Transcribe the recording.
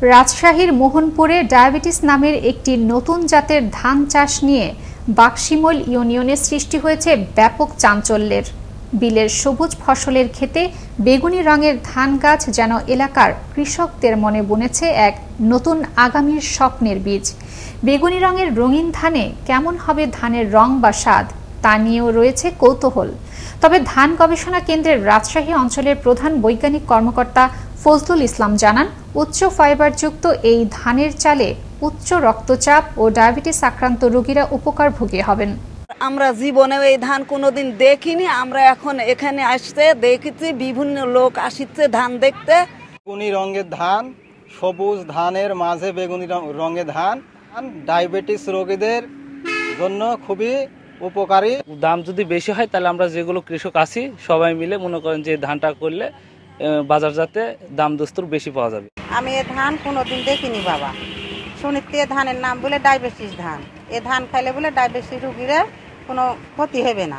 রাজশাহীর মোহনপুরে ডায়াবেটিস নামের একটি নতুন জাতের ধান চাষ নিয়ে বাকশিমল ইউনিয়নে সৃষ্টি হয়েছে ব্যাপক চাঞ্চল্যের। বিলের সবুজ ফসলের ক্ষেতে বেগুনি রঙের ধান গাছ যেন এলাকার কৃষকদের মনে বুনেছে এক নতুন আগামীর স্বপ্নের বীজ। বেগুনি রঙের রঙিন ধানে কেমন হবে ধানের রং বা স্বাদ তা নিয়েও রয়েছে কৌতূহল। তবে ধান গবেষণা কেন্দ্রের রাজশাহী অঞ্চলের প্রধান বৈজ্ঞানিক কর্মকর্তা ফজলুল ইসলাম জানান, উচ্চ ফাইবারযুক্ত এই ধানের চালে উচ্চ রক্তচাপ ও ডায়াবেটিস আক্রান্ত রোগীরা উপকারভোগী হবেন। আমরা জীবনে এই ধান কোনোদিন দেখিনি, আমরা এখন এখানে আসতে দেখেছি, বিভিন্ন লোক আসছে ধান দেখতে। বেগুনি রঙের ধান, সবুজ ধানের মাঝে বেগুনি রঙের ধান ডায়াবেটিস রোগীদের জন্য খুবই উপকারী। দাম যদি বেশি হয় তাহলে আমরা যেগুলো কৃষক আছি সবাই মিলে মনে করেন যে ধানটা করলে বাজারজাতে দাম দস্তুর বেশি পাওয়া যাবে। আমি এ ধান কোনোদিন দেখিনি বাবা, শুনিতে ধানের নাম বলে ডায়াবেটিস ধান। এ ধান খাইলে বলে ডায়াবেটিস রোগীরা কোনো ক্ষতি হবে না।